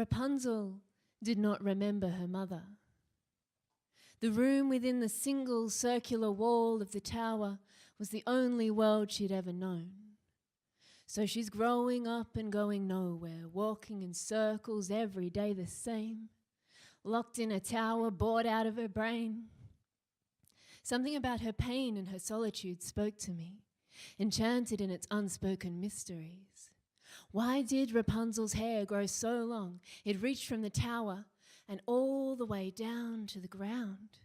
Rapunzel did not remember her mother. The room within the single circular wall of the tower was the only world she'd ever known. So she's growing up and going nowhere, walking in circles every day the same, locked in a tower, bored out of her brain. Something about her pain and her solitude spoke to me, enchanted in its unspoken mysteries. Why did Rapunzel's hair grow so long it reached from the tower and all the way down to the ground?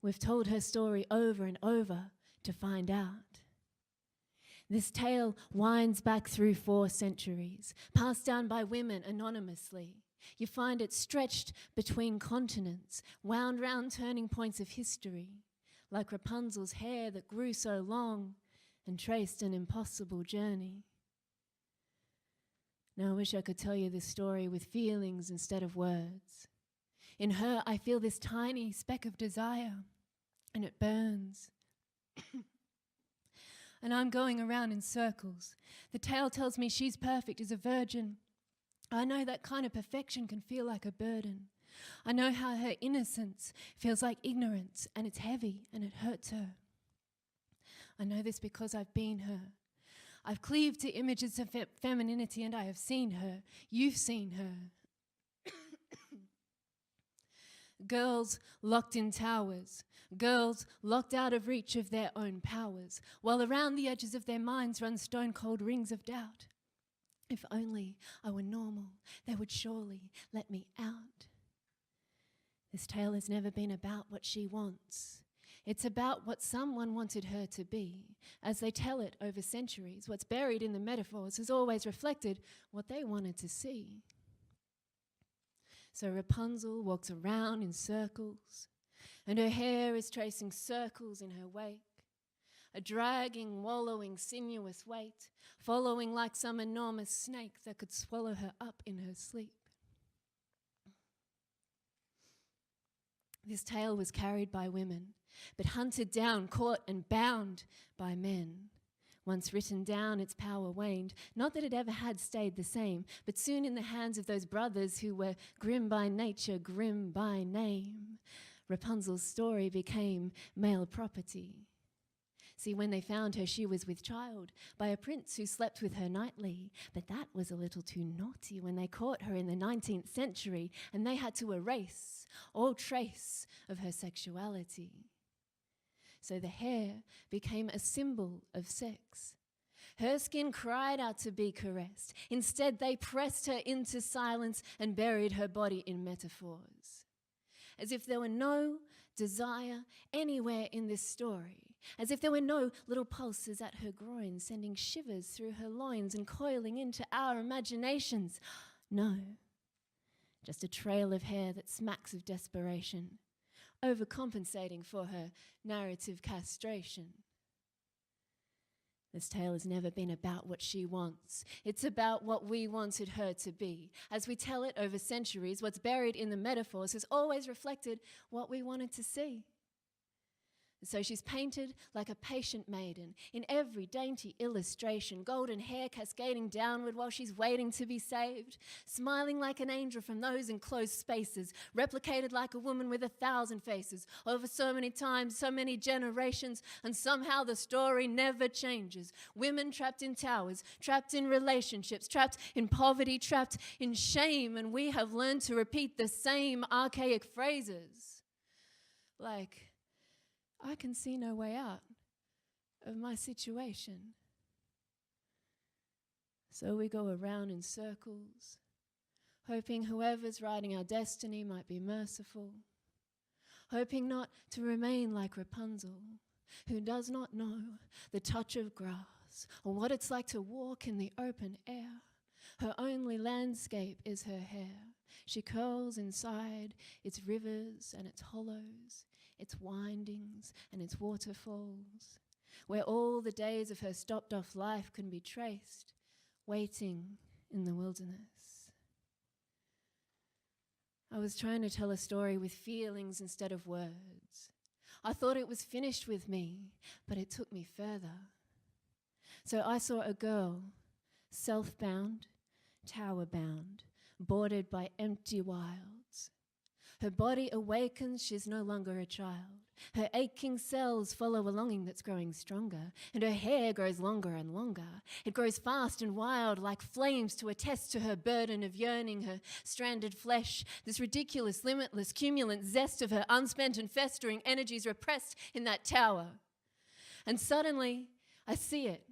We've told her story over and over to find out. This tale winds back through 4 centuries, passed down by women anonymously. You find it stretched between continents, wound round turning points of history, like Rapunzel's hair that grew so long and traced an impossible journey. Now I wish I could tell you this story with feelings instead of words. In her, I feel this tiny speck of desire, and it burns. And I'm going around in circles. The tale tells me she's perfect as a virgin. I know that kind of perfection can feel like a burden. I know how her innocence feels like ignorance, and it's heavy and it hurts her. I know this because I've been her. I've cleaved to images of femininity, and I have seen her. You've seen her. Girls locked in towers, girls locked out of reach of their own powers, while around the edges of their minds run stone-cold rings of doubt. If only I were normal, they would surely let me out. This tale has never been about what she wants. It's about what someone wanted her to be. As they tell it over centuries, what's buried in the metaphors has always reflected what they wanted to see. So Rapunzel walks around in circles, and her hair is tracing circles in her wake, a dragging, wallowing, sinuous weight, following like some enormous snake that could swallow her up in her sleep. This tale was carried by women, but hunted down, caught and bound by men. Once written down, its power waned. Not that it ever had stayed the same, but soon in the hands of those brothers who were grim by nature, grim by name, Rapunzel's story became male property. See, when they found her, she was with child by a prince who slept with her nightly. But that was a little too naughty when they caught her in the 19th century, and they had to erase all trace of her sexuality. So the hair became a symbol of sex. Her skin cried out to be caressed. Instead, they pressed her into silence and buried her body in metaphors. As if there were no desire anywhere in this story. As if there were no little pulses at her groin, sending shivers through her loins and coiling into our imaginations. No, just a trail of hair that smacks of desperation, overcompensating for her narrative castration. This tale has never been about what she wants. It's about what we wanted her to be. As we tell it over centuries, what's buried in the metaphors has always reflected what we wanted to see. So she's painted like a patient maiden in every dainty illustration, golden hair cascading downward while she's waiting to be saved, smiling like an angel from those enclosed spaces, replicated like a woman with 1,000 faces, over so many times, so many generations, and somehow the story never changes. Women trapped in towers, trapped in relationships, trapped in poverty, trapped in shame, and we have learned to repeat the same archaic phrases like, I can see no way out of my situation. So we go around in circles, hoping whoever's writing our destiny might be merciful, hoping not to remain like Rapunzel, who does not know the touch of grass or what it's like to walk in the open air. Her only landscape is her hair. She curls inside its rivers and its hollows, its windings and its waterfalls, where all the days of her stopped-off life can be traced, waiting in the wilderness. I was trying to tell a story with feelings instead of words. I thought it was finished with me, but it took me further. So I saw a girl, self-bound, tower-bound, bordered by empty wilds. Her body awakens, she's no longer a child. Her aching cells follow a longing that's growing stronger, and her hair grows longer and longer. It grows fast and wild like flames to attest to her burden of yearning, her stranded flesh, this ridiculous, limitless, cumulant zest of her unspent and festering energies repressed in that tower. And suddenly, I see it.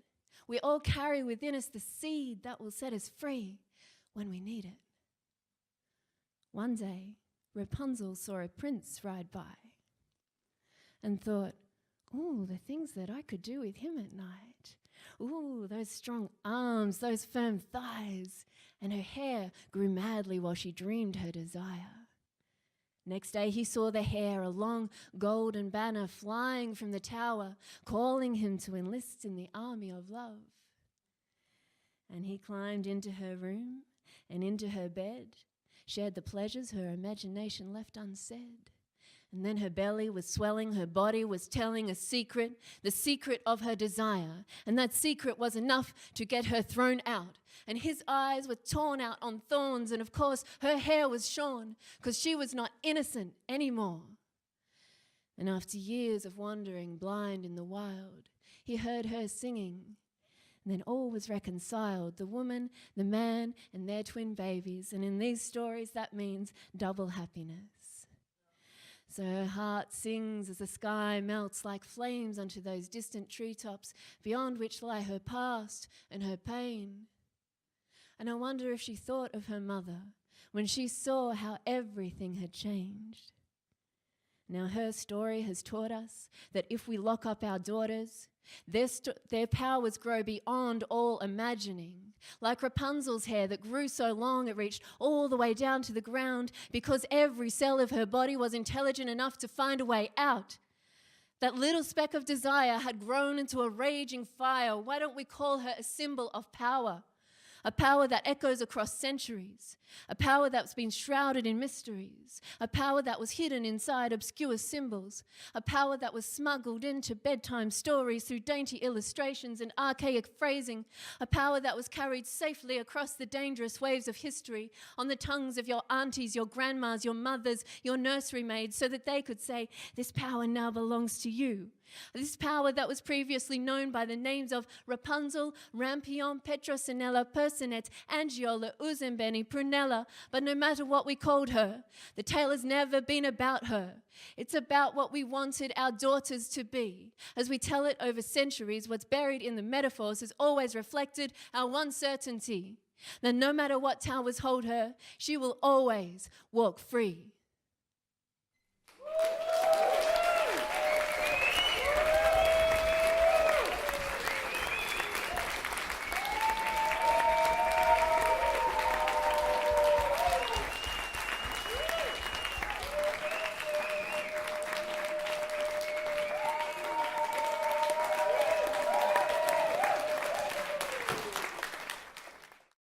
We all carry within us the seed that will set us free when we need it. One day, Rapunzel saw a prince ride by and thought, ooh, the things that I could do with him at night. Ooh, those strong arms, those firm thighs. And her hair grew madly while she dreamed her desire. Next day he saw the hare, a long golden banner flying from the tower, calling him to enlist in the army of love. And he climbed into her room and into her bed, shared the pleasures her imagination left unsaid. And then her belly was swelling, her body was telling a secret, the secret of her desire. And that secret was enough to get her thrown out. And his eyes were torn out on thorns, and of course her hair was shorn, because she was not innocent anymore. And after years of wandering blind in the wild, he heard her singing. And then all was reconciled, the woman, the man, and their twin babies. And in these stories, that means double happiness. So her heart sings as the sky melts like flames onto those distant treetops, beyond which lie her past and her pain. And I wonder if she thought of her mother when she saw how everything had changed. Now her story has taught us that if we lock up our daughters, their powers grow beyond all imagining. Like Rapunzel's hair that grew so long it reached all the way down to the ground because every cell of her body was intelligent enough to find a way out. That little speck of desire had grown into a raging fire. Why don't we call her a symbol of power? A power that echoes across centuries, a power that's been shrouded in mysteries, a power that was hidden inside obscure symbols, a power that was smuggled into bedtime stories through dainty illustrations and archaic phrasing, a power that was carried safely across the dangerous waves of history on the tongues of your aunties, your grandmas, your mothers, your nursery maids, so that they could say, this power now belongs to you. This power that was previously known by the names of Rapunzel, Rampion, Petrosinella, Persinet, Angiola, Uzembeni, Prunella. But no matter what we called her, the tale has never been about her. It's about what we wanted our daughters to be. As we tell it over centuries, what's buried in the metaphors has always reflected our one certainty, that no matter what towers hold her, she will always walk free.